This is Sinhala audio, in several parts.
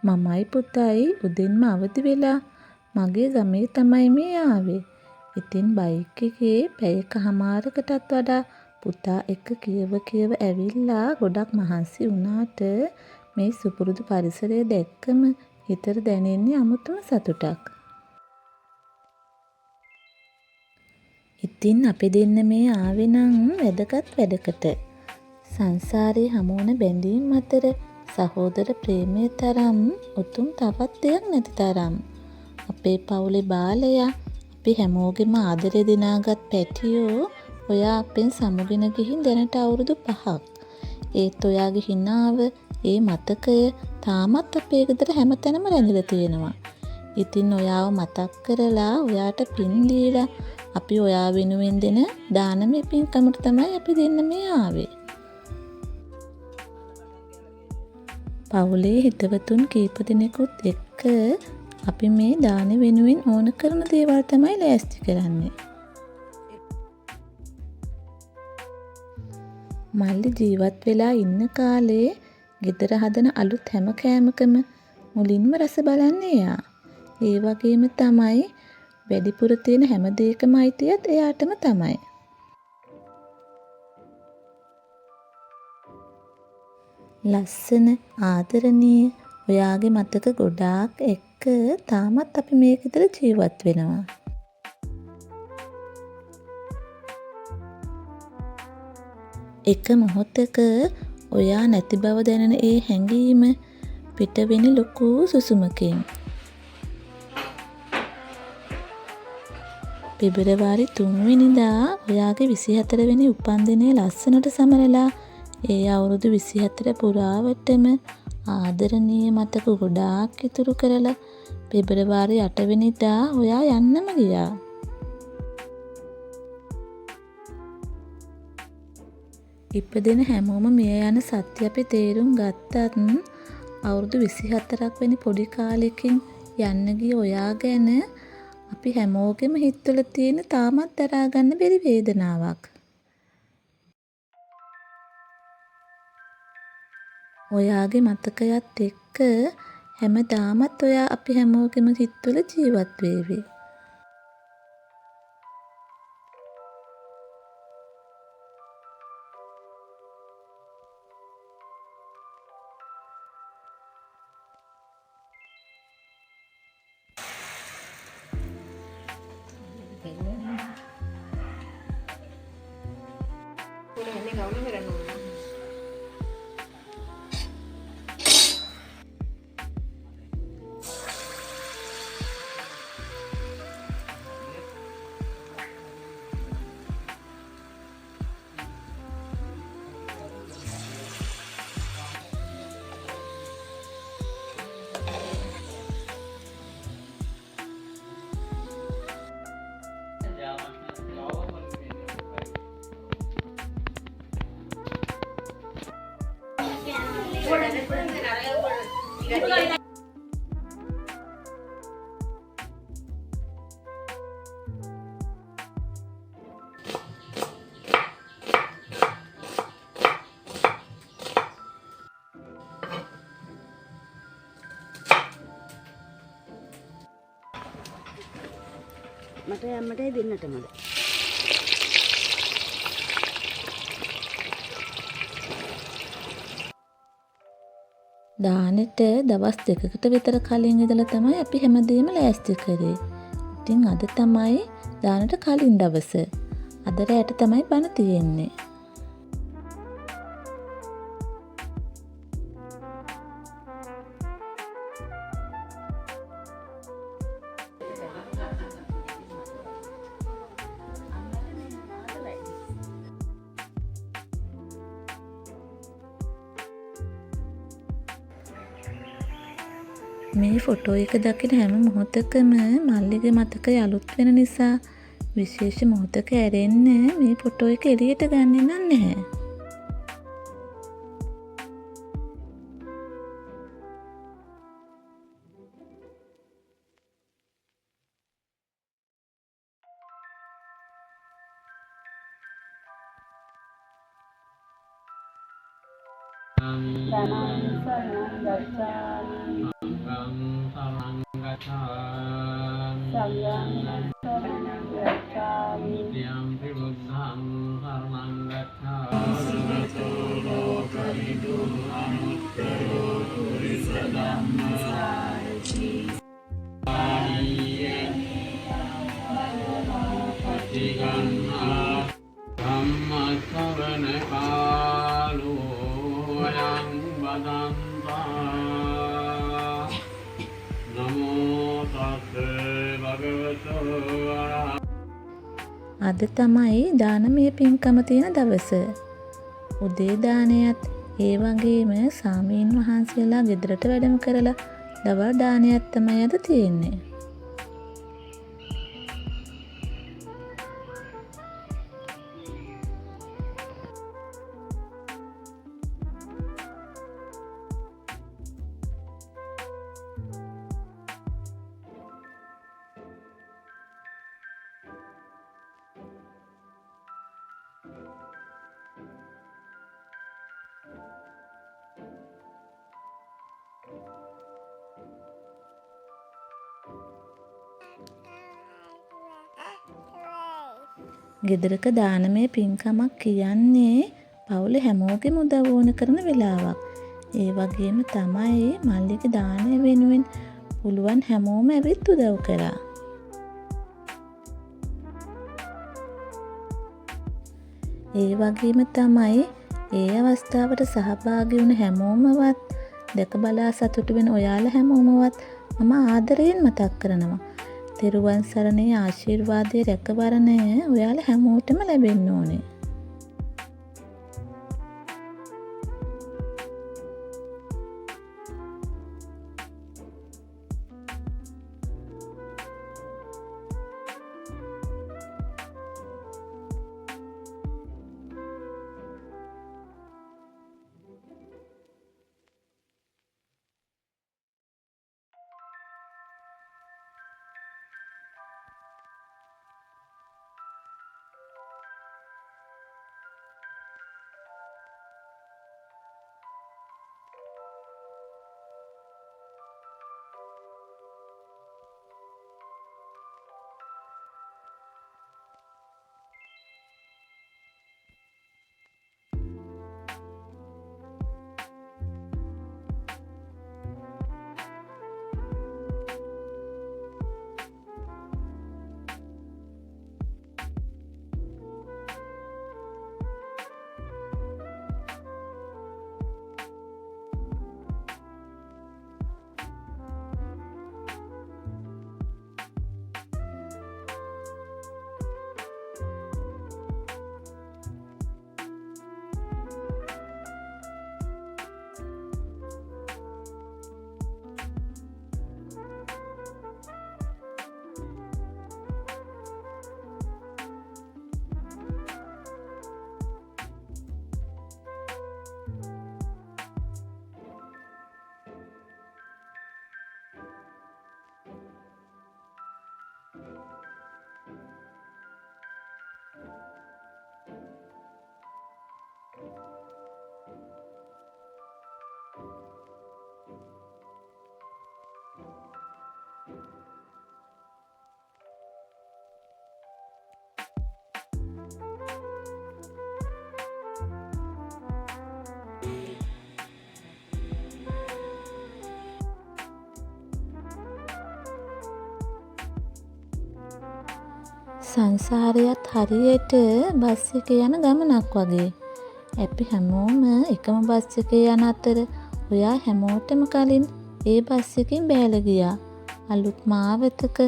මමයි පුතයි උදෙන්ම අවදි වෙලා මගේ ගමේ තමයි මේ ආවේ. ඉතින් බයික් එකේ පැයකමාරකටත් වඩා පුතා එක්ක කියව ඇවිල්ලා ගොඩක් මහන්සි වුණාට මේ සුපුරුදු පරිසරය දැක්කම හිතට දැනෙන්නේ අමුතුම සතුටක්. ඉතින් අපි දෙන්න මේ ආවේ නම් වැදගත් වැඩකට. සංසාරේ හමුවන බැඳීම් අතර සහෝදර ප්‍රේමය තරම් උතුම් තවත් දෙයක් නැති තරම්. අපේ පවුලේ බාලයා අපි හැමෝගෙම ආදරේ දිනාගත් පැටියෝ ඔයා අපෙන් සමුගෙන ගිහින් දැනට අවුරුදු 5ක්. ඒත් ඔයාගේ හිනාව, ඒ මතකය තාමත් අපේ ගෙදර හැමතැනම රැඳිලා තියෙනවා. ඉතින් ඔයාව මතක් කරලා ඔයාට පින් දීලා අපි ඔයා වෙනුවෙන් දෙන දානමය පින්කමට තමයි අපි දෙන්න මේ ආවේ. පවුලේ හිතවතුන් කීප දෙනෙකුත් එක්ක අපි මේ දානෙ වෙනුවෙන් ඕන කරන දේවල් තමයි ලෑස්ති කරන්නේ. මල්ලි ජීවත් වෙලා ඉන්න කාලේ ගෙදර හදන අලුත් හැම කෑමකම මුලින්ම රස බලන්නේ එයා. ඒ වගේම තමයි වැඩිපුර තියෙන හැම දෙයකම අයිතියත් එයාටම තමයි. ලස්සන ආදරණීය ඔයාගේ මතක ගොඩාක් එක්ක තාමත් අපි මේ ගෙදර ජීවත් වෙනවා. එක මොහොතක ඔයා නැති බව දැනෙන ඒ හැඟීම පිටවෙන ලොකු සුසුමකින්. පෙබරවාරි 3 වෙනිදා ඔයාගේ 24 වෙනි උපන්දිනය ලස්සනට සමරලා ඒ අවුරුදු 24 පුරාවටම ආදරණීය මතක ගොඩාක් ඉතුරු කරලා පෙබරවාරි 8 වෙනිදා ඔයා යන්නම ගියා. ඉපදෙන හැමෝම මිය යන සත්‍ය අපි තේරුම් ගත්තත් අවුරුදු 24ක් වෙනි පොඩි කාලෙකින් යන්න ගිය ඔයා ගැන අපි හැමෝගෙම හිතවල තියෙන තාමත් දරා ගන්න බැරි වේදනාවක්. ඔයාගේ මතකයත් එක්ක හැමදාමත් ඔයා අපි හැමෝගෙම හිතවල ජීවත් වේවි. මට යම්මටයි දෙන්නටමද දානෙට දවස් 2කට විතර කලින් ඉඳලා තමයි අපි හැමදේම ලෑස්ති කරේ. ඉතින් අද තමයි දානට කලින් දවස. අද රැට තමයි බණ තියෙන්නේ. මේ ෆොටෝ එක දකින හැම මොහොතකම මල්ලිගේ මතකය අලුත් වෙන නිසා විශේෂ මොහොතක ඇරෙන්න මේ ෆොටෝ එක එළියට ගන්නෙ නැහැ. ධනං සරණං ගච්ඡාමි සංඝං සරණං ගච්ඡාමි Dutiyampi buddhang saranang gacchami Lokavidum anuttaro purisa dhammasarati Patiganna dhammasavana kalu yang badanta Namo tasse bhagavato arahato අද තමයි දානමය පින්කම තියෙන දවස. උදේ දානයත් ඒ වගේම සාමීන් වහන්සේලා ගෙදරට වැඩම කරලා දවල් දානයත් තමයි අද තියෙන්නේ. ගෙදරක දානමය පින්කමක් කියන්නේ පවුලේ හැමෝගෙම උදව් ඕන කරන වෙලාවක්. ඒ වගේම තමයි මල්ලිගේ දානය වෙනුවෙන් පුළුවන් හැමෝම ඇවිත් උදව් කරා. ඒ වගේම තමයි ඒ අවස්ථාවට සහභාගී වුණ හැමෝමවත් දැක බලා සතුටු වෙන ඔයාලා හැමෝමවත් මම ආදරයෙන් මතක් කරනවා. තෙරුවන් සරණේ ආශිර්වාදයේ රැකවරණය ඔයාලා හැමෝටම ලැබෙන්න ඕනේ. සංසාරයත් හරියට බස් එකේ යන ගමනක් වගේ. අපි හැමෝම එකම බස් එකේ යන අතර ඔයා හැමෝටම කලින් ඒ බස් එකෙන් බැහැලා ගියා. අලුත් මාවතක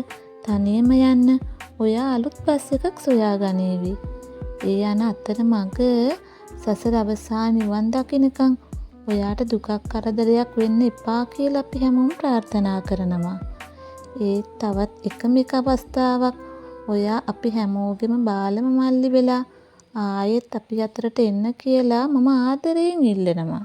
තනියම යන්න ඔයා අලුත් බස් එකක් සොයා ගනීවි. ඒ යන අතරමඟ සසර අවසාන නිවන් දකින්නකම් ඔයාට දුකක් කරදරයක් වෙන්න එපා කියලා අපි හැමෝම ප්‍රාර්ථනා කරනවා. ඒ තවත් එකම එක අවස්ථාවක් ඔයා අපි හැමෝගෙම බාලම මල්ලි වෙලා ආයෙත් අපි අතරට එන්න කියලා මම ආදරයෙන් ඉල්ලනවා.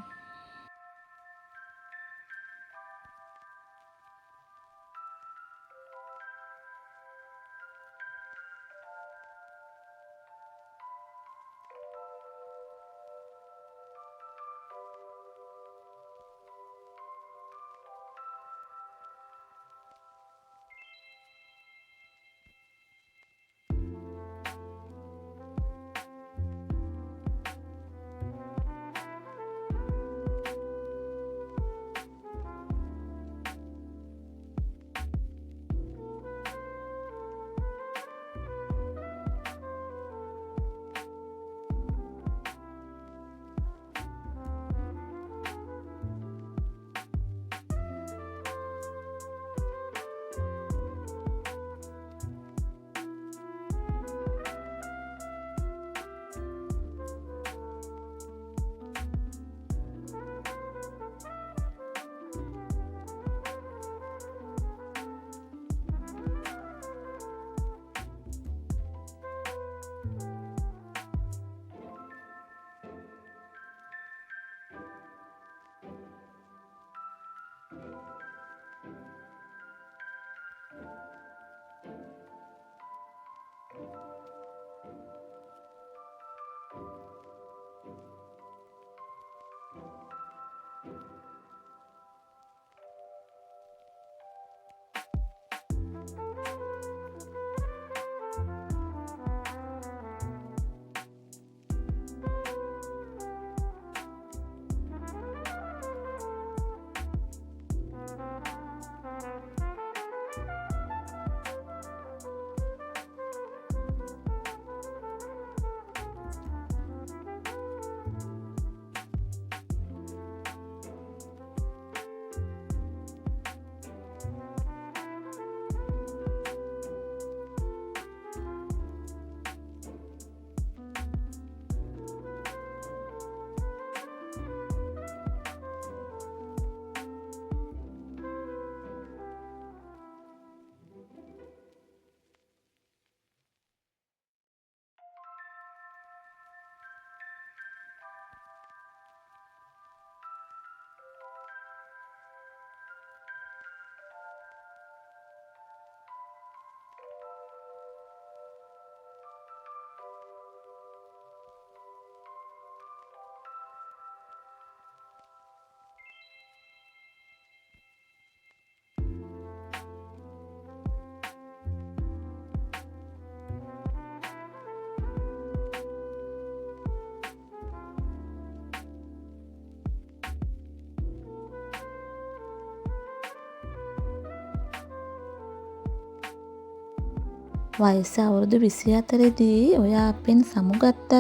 වයස අවුරුදු 24දී ඔයා අපෙන් සමුගත්තත්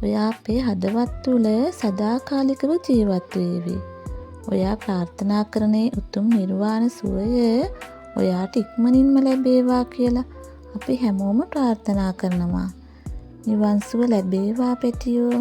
ඔයා අපේ හදවත් තුළ සදාකාලිකව ජීවත් වේවි. ඔයා ප්‍රාර්ථනා කරනේ උතුම් නිර්වාණ සුවය ඔයාට ඉක්මනින්ම ලැබේවා කියලා අපි හැමෝම ප්‍රාර්ථනා කරනවා. නිවන් සුව ලැබේවා පැටියෝ.